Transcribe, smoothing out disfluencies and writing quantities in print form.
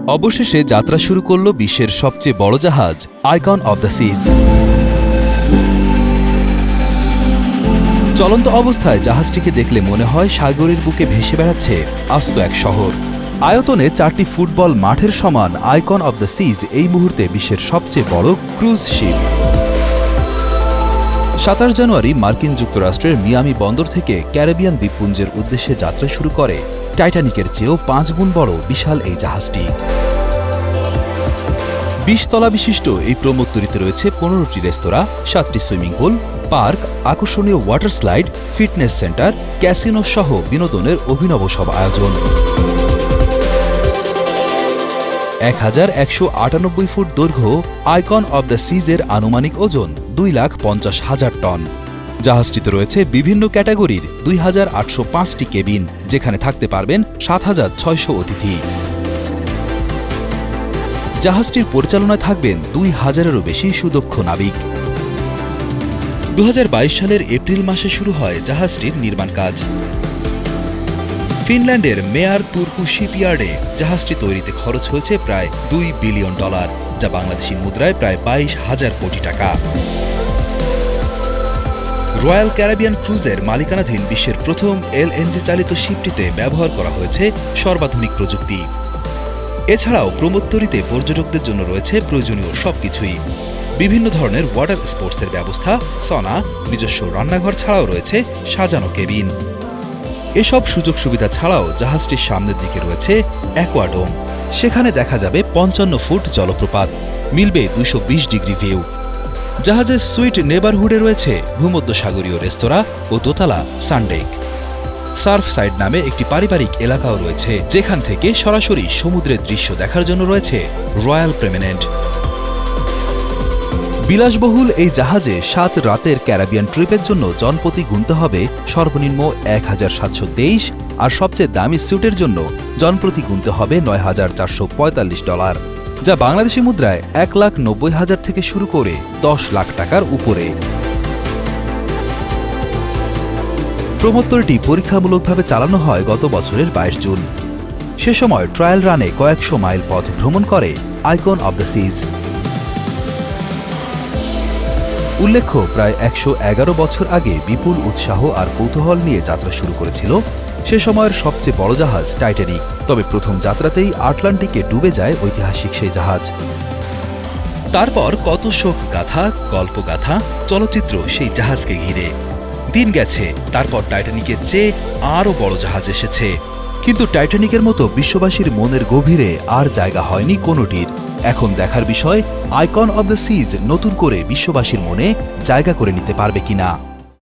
অবশেষে যাত্রা শুরু করল বিশ্বের সবচেয়ে বড় জাহাজ আইকন অব দ্য সিজ। চলন্ত অবস্থায় জাহাজটিকে দেখলে মনে হয় সাগরের বুকে ভেসে বেড়াচ্ছে আস্ত এক শহর। আয়তনে 4টি ফুটবল মাঠের সমান আইকন অব দ্য সিজ এই মুহূর্তে বিশ্বের সবচেয়ে বড় ক্রুজ শিপ। 27 জানুয়ারি মার্কিন যুক্তরাষ্ট্রের মিয়ামি বন্দর থেকে ক্যারিবিয়ান দ্বীপপুঞ্জের উদ্দেশ্যে যাত্রা শুরু করে টাইটানিকের চেয়েও 5 গুণ বড় বিশাল এই জাহাজটি। 20 তলা বিশিষ্ট এই প্রমোত্তরিতে রয়েছে 15টি রেস্তোরাঁ, 7টি সুইমিং পুল, পার্ক, আকর্ষণীয় water slide, fitness centre, casino সহ বিনোদনের অভিনব সব আয়োজন। 1198 ফুট দৈর্ঘ্য আইকন অব দ্য সিজের আনুমানিক ওজন 2,50,000 টন। জাহাজটিতে রয়েছে বিভিন্ন ক্যাটাগরির 2,805টি কেবিন, যেখানে থাকতে পারবেন 7,600 অতিথি। জাহাজটির পরিচালনায় থাকবেন 2,000-এরও বেশি সুদক্ষ নাবিক। 2022 সালের এপ্রিল মাসে শুরু হয় জাহাজটির নির্মাণ কাজ। ফিনল্যান্ডের মেয়ার তুর্কু শিপইয়ার্ডে জাহাজটি তৈরিতে খরচ হয়েছে প্রায় $2 বিলিয়ন, যা বাংলাদেশি মুদ্রায় প্রায় 22,000 কোটি টাকা। রয়্যাল ক্যারিবিয়ান ক্রুজের মালিকানাধীন বিশ্বের প্রথম এলএনজি চালিত শিপটিতে ব্যবহার করা হয়েছে সর্বাধুনিক প্রযুক্তি। এছাড়াও প্রমোত্তরিতে পর্যটকদের জন্য রয়েছে প্রয়োজনীয় সবকিছুই। বিভিন্ন ধরনের ওয়াটার স্পোর্টসের ব্যবস্থা, সনা, নিজস্ব রান্নাঘর ছাড়াও রয়েছে সাজানো কেবিন। এসব সুযোগ সুবিধা ছাড়াও জাহাজটির সামনের দিকে রয়েছে অ্যাকোয়াডোম। সেখানে দেখা যাবে 55 ফুট জলপ্রপাত, মিলবে 220 ডিগ্রি ভিউ। জাহাজের সুইট নেবারহুডে রয়েছে ভূমধ্যসাগরীয় রেস্তোরাঁ ও দোতলা সানডেক। সার্ফ সাইড নামে একটি পারিবারিক এলাকাও রয়েছে, যেখান থেকে সরাসরি সমুদ্রের দৃশ্য দেখার জন্য রয়েছে রয়্যাল প্রমিনেন্ট। বিলাসবহুল এই জাহাজে 7 রাতের ক্যারিবিয়ান ট্রিপের জন্য জনপ্রতি গুনতে হবে সর্বনিম্ন $1,723, আর সবচেয়ে দামি স্যুটের জন্য জনপ্রতি গুনতে হবে $9,445, যা বাংলাদেশি মুদ্রায় 1,90,000 থেকে শুরু করে 10 লাখ টাকার উপরে। প্রমোত্তরটি পরীক্ষামূলকভাবে চালানো হয় গত বছরের 22 জুন। সে সময় ট্রায়াল রানে কয়েকশো মাইল পথ ভ্রমণ করে আইকন অব দ্য সিজ। উল্লেখ্য, প্রায় 111 বছর আগে বিপুল উৎসাহ আর কৌতূহল নিয়ে যাত্রা শুরু করেছিল সে সময়ের সবচেয়ে বড় জাহাজ টাইটানিক। তবে প্রথম যাত্রাতেই আটলান্টিকে ডুবে যায় ঐতিহাসিক সেই জাহাজ। তারপর কত শোক গাথা, গল্পগাথা, চলচ্চিত্র সেই জাহাজকে ঘিরে। দিন গেছে, তারপর টাইটানিকের চেয়ে আরও বড় জাহাজ এসেছে, কিন্তু টাইটানিকের মতো বিশ্ববাসীর মনের গভীরে আর জায়গা হয়নি কোনোটির। এখন দেখার বিষয় আইকন অব দ্য সিজ নতুন করে বিশ্ববাসীর মনে জায়গা করে নিতে পারবে কিনা।